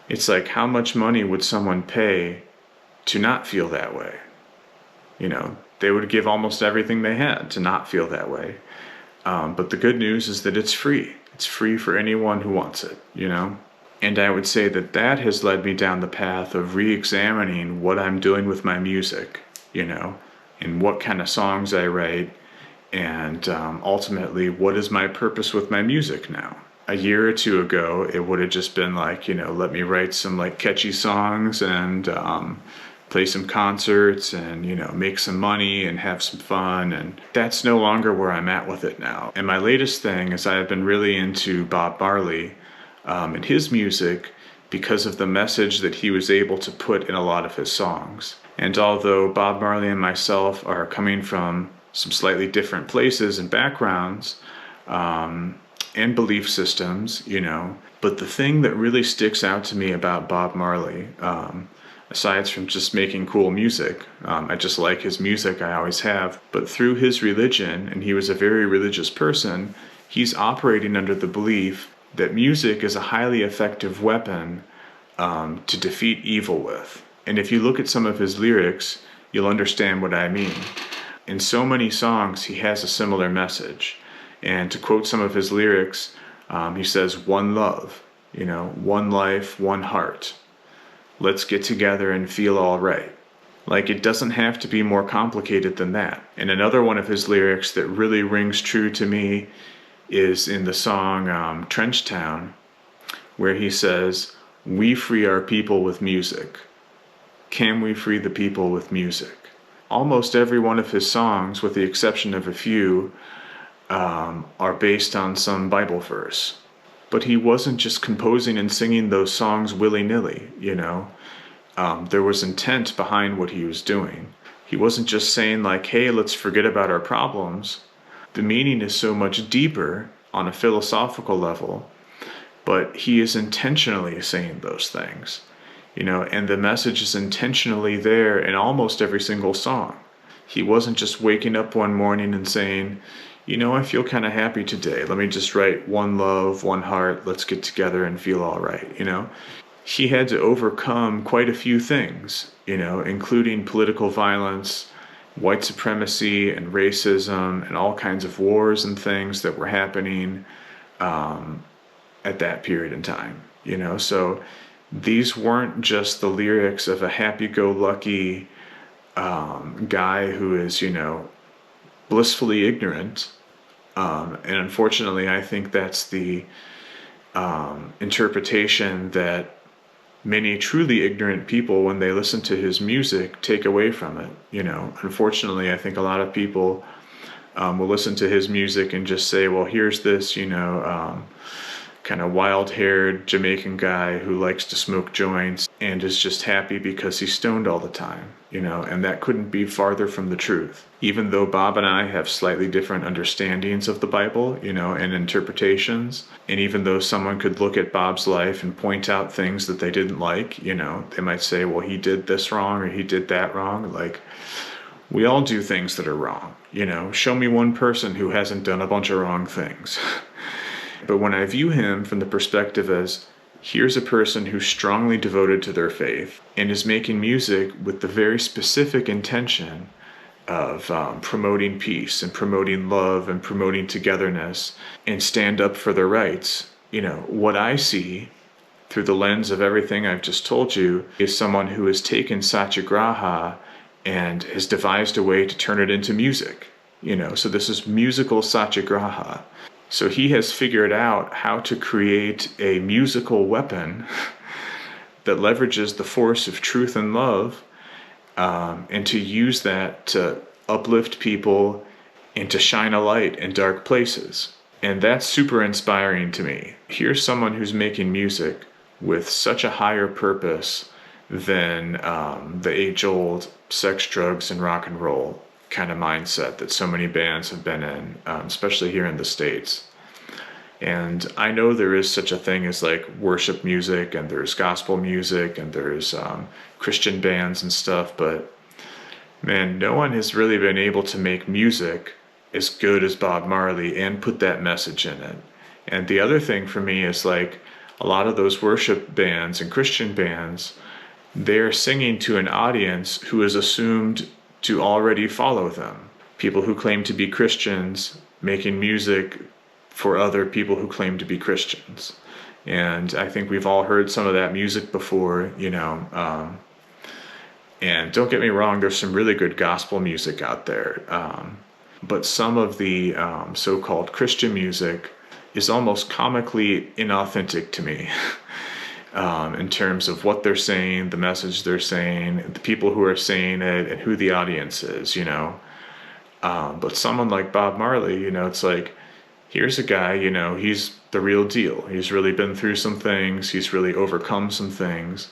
It's like, how much money would someone pay to not feel that way? They would give almost everything they had to not feel that way. But the good news is that it's free. It's free for anyone who wants it. And I would say that that has led me down the path of re-examining what I'm doing with my music, and what kind of songs I write, and ultimately, what is my purpose with my music now? A year or two ago, it would have just been like, let me write some like catchy songs and play some concerts and, make some money and have some fun. And that's no longer where I'm at with it now. And my latest thing is I've been really into Bob Marley and his music because of the message that he was able to put in a lot of his songs. And although Bob Marley and myself are coming from some slightly different places and backgrounds and belief systems, but the thing that really sticks out to me about Bob Marley, aside from just making cool music, I just like his music, I always have, but through his religion, and he was a very religious person, he's operating under the belief that music is a highly effective weapon to defeat evil with. And if you look at some of his lyrics, you'll understand what I mean. In so many songs, he has a similar message. And to quote some of his lyrics, he says, "One love, one life, one heart. Let's get together and feel all right." Like, it doesn't have to be more complicated than that. And another one of his lyrics that really rings true to me is in the song Trench Town, where he says, "We free our people with music. Can we free the people with music?" Almost every one of his songs, with the exception of a few, are based on some Bible verse. But he wasn't just composing and singing those songs willy-nilly, There was intent behind what he was doing. He wasn't just saying like, hey, let's forget about our problems. The meaning is so much deeper on a philosophical level, but he is intentionally saying those things, and the message is intentionally there in almost every single song. He wasn't just waking up one morning and saying, I feel kind of happy today. Let me just write one love, one heart. Let's get together and feel all right. He had to overcome quite a few things, including political violence, white supremacy and racism, and all kinds of wars and things that were happening at that period in time. So these weren't just the lyrics of a happy-go-lucky guy who is, blissfully ignorant. And unfortunately, I think that's the interpretation that many truly ignorant people, when they listen to his music, take away from it. Unfortunately, I think a lot of people will listen to his music and just say, well, here's this, kind of wild-haired Jamaican guy who likes to smoke joints and is just happy because he's stoned all the time, and that couldn't be farther from the truth. Even though Bob and I have slightly different understandings of the Bible, and interpretations, and even though someone could look at Bob's life and point out things that they didn't like, they might say, well, he did this wrong or he did that wrong. Like, we all do things that are wrong, Show me one person who hasn't done a bunch of wrong things. But when I view him from the perspective as, here's a person who's strongly devoted to their faith and is making music with the very specific intention of promoting peace and promoting love and promoting togetherness and stand up for their rights, what I see through the lens of everything I've just told you is someone who has taken satyagraha and has devised a way to turn it into music. So this is musical satyagraha. So he has figured out how to create a musical weapon that leverages the force of truth and love, and to use that to uplift people and to shine a light in dark places. And that's super inspiring to me. Here's someone who's making music with such a higher purpose than the age-old sex, drugs, and rock and roll kind of mindset that so many bands have been in, especially here in the States. And I know there is such a thing as like worship music, and there's gospel music, and there's Christian bands and stuff, but man, no one has really been able to make music as good as Bob Marley and put that message in it. And the other thing for me is like, a lot of those worship bands and Christian bands, they're singing to an audience who is assumed to already follow them. People who claim to be Christians making music for other people who claim to be Christians. And I think we've all heard some of that music before, and don't get me wrong, there's some really good gospel music out there. But some of the so-called Christian music is almost comically inauthentic to me. In terms of what they're saying, the message they're saying, the people who are saying it, and who the audience is, But someone like Bob Marley, it's like, here's a guy, he's the real deal. He's really been through some things. He's really overcome some things.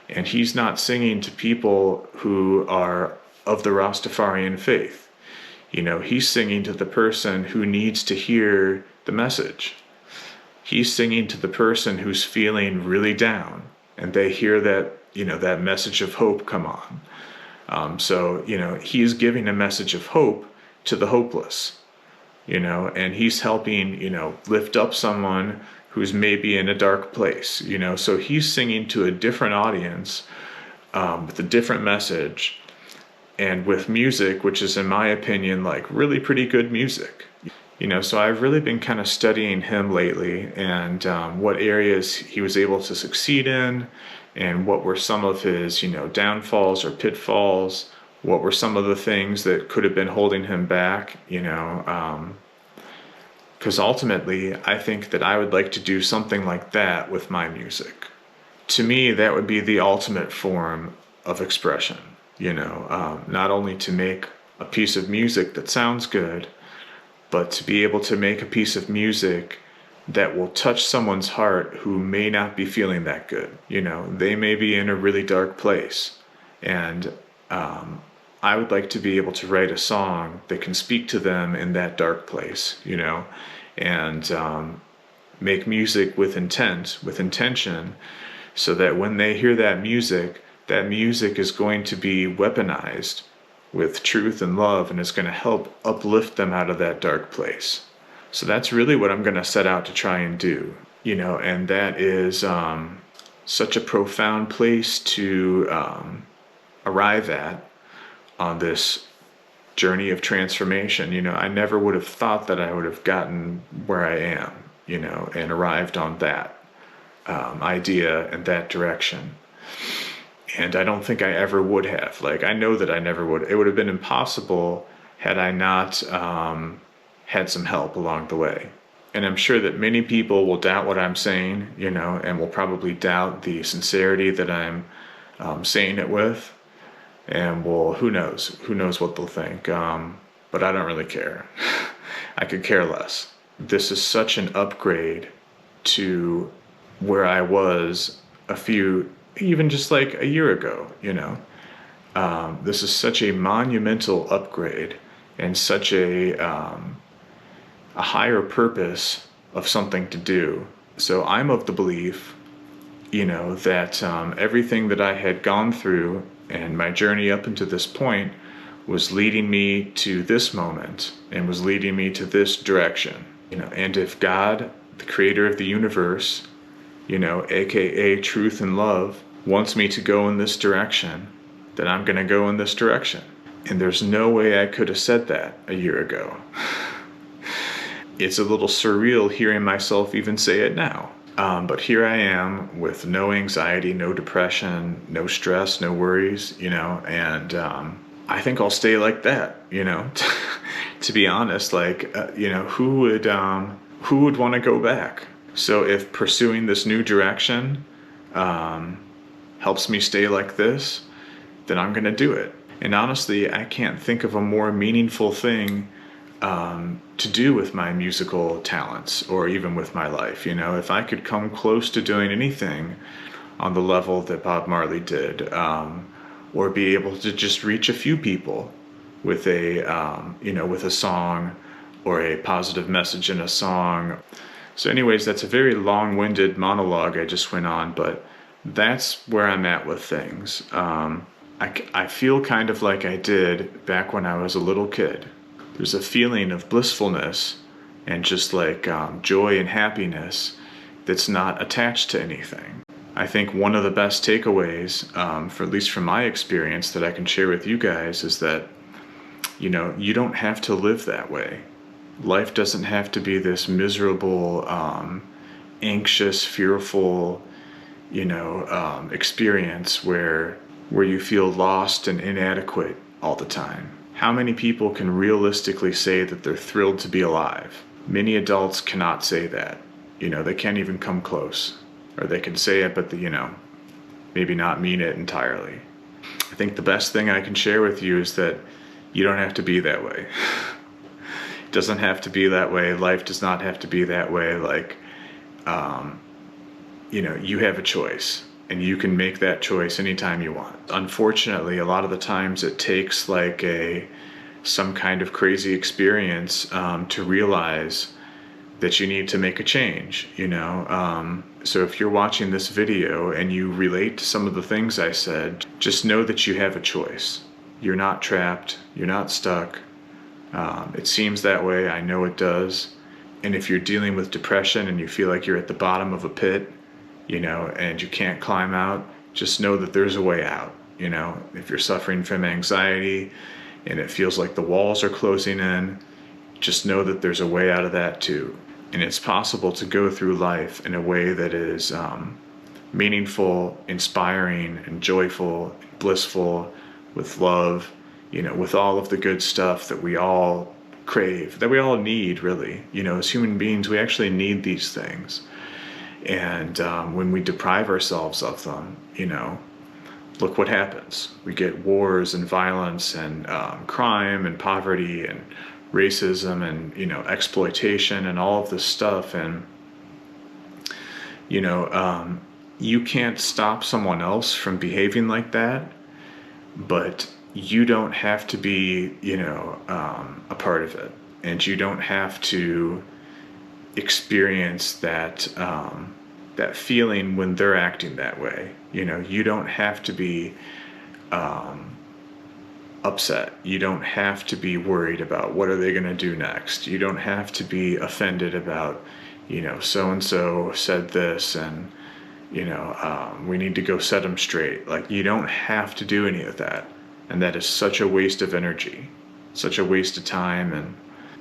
And he's not singing to people who are of the Rastafarian faith. He's singing to the person who needs to hear the message. He's singing to the person who's feeling really down, and they hear that, that message of hope come on. So he's giving a message of hope to the hopeless, and he's helping, lift up someone who's maybe in a dark place, so he's singing to a different audience, with a different message, and with music, which is, in my opinion, like really pretty good music. So I've really been kind of studying him lately, and what areas he was able to succeed in, and what were some of his, downfalls or pitfalls, what were some of the things that could have been holding him back, because ultimately I think that I would like to do something like that with my music. To me, that would be the ultimate form of expression, not only to make a piece of music that sounds good, but to be able to make a piece of music that will touch someone's heart who may not be feeling that good. They may be in a really dark place. And I would like to be able to write a song that can speak to them in that dark place, and make music with intent, with intention, so that when they hear that music is going to be weaponized with truth and love, and it's going to help uplift them out of that dark place. So that's really what I'm going to set out to try and do, and that is such a profound place to arrive at on this journey of transformation. I never would have thought that I would have gotten where I am, and arrived on that idea and that direction. And I don't think I ever would have. I know that I never would. It would have been impossible had I not had some help along the way. And I'm sure that many people will doubt what I'm saying, and will probably doubt the sincerity that I'm saying it with. And who knows what they'll think. But I don't really care. I could care less. This is such an upgrade to where I was even just like a year ago, this is such a monumental upgrade, and such a higher purpose of something to do. So I'm of the belief, that everything that I had gone through and my journey up into this point was leading me to this moment, and was leading me to this direction. And if God, the creator of the universe, aka truth and love, wants me to go in this direction, then I'm going to go in this direction. And there's no way I could have said that a year ago. It's a little surreal hearing myself even say it now. But here I am with no anxiety, no depression, no stress, no worries, and I think I'll stay like that, to be honest. Who would want to go back? So if pursuing this new direction helps me stay like this, then I'm going to do it. And honestly, I can't think of a more meaningful thing to do with my musical talents, or even with my life. If I could come close to doing anything on the level that Bob Marley did, or be able to just reach a few people with with a song, or a positive message in a song. So anyways, that's a very long-winded monologue I just went on, but that's where I'm at with things. I feel kind of like I did back when I was a little kid. There's a feeling of blissfulness and just joy and happiness that's not attached to anything. I think one of the best takeaways, for at least from my experience, that I can share with you guys is that, you don't have to live that way. Life doesn't have to be this miserable, anxious, fearful, experience where you feel lost and inadequate all the time. How many people can realistically say that they're thrilled to be alive? Many adults cannot say that. They can't even come close. Or they can say it, but maybe not mean it entirely. I think the best thing I can share with you is that you don't have to be that way. It doesn't have to be that way. Life does not have to be that way. You have a choice, and you can make that choice anytime you want. Unfortunately, a lot of the times it takes some kind of crazy experience to realize that you need to make a change, So if you're watching this video and you relate to some of the things I said, just know that you have a choice. You're not trapped. You're not stuck. It seems that way. I know it does. And if you're dealing with depression and you feel like you're at the bottom of a pit, and you can't climb out, just know that there's a way out. If you're suffering from anxiety and it feels like the walls are closing in, just know that there's a way out of that too. And it's possible to go through life in a way that is meaningful, inspiring, and joyful, and blissful, with love, with all of the good stuff that we all crave, that we all need, really. As human beings, we actually need these things. And when we deprive ourselves of them, look what happens. We get wars and violence and crime and poverty and racism and exploitation and all of this stuff. And you can't stop someone else from behaving like that, but you don't have to be a part of it, and you don't have to experience that feeling when they're acting that way. You don't have to be upset. You don't have to be worried about what are they going to do next. You don't have to be offended about, so-and-so said this and, we need to go set them straight. You don't have to do any of that. And that is such a waste of energy, such a waste of time. And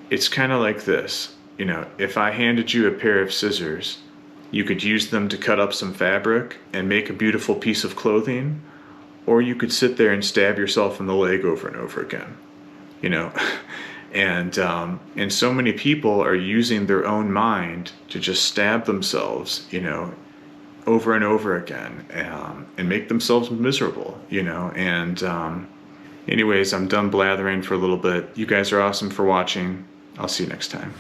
it's kind of like this, if I handed you a pair of scissors, you could use them to cut up some fabric and make a beautiful piece of clothing, or you could sit there and stab yourself in the leg over and over again, and so many people are using their own mind to just stab themselves, over and over again, and make themselves miserable, anyways, I'm done blathering for a little bit. You guys are awesome for watching. I'll see you next time.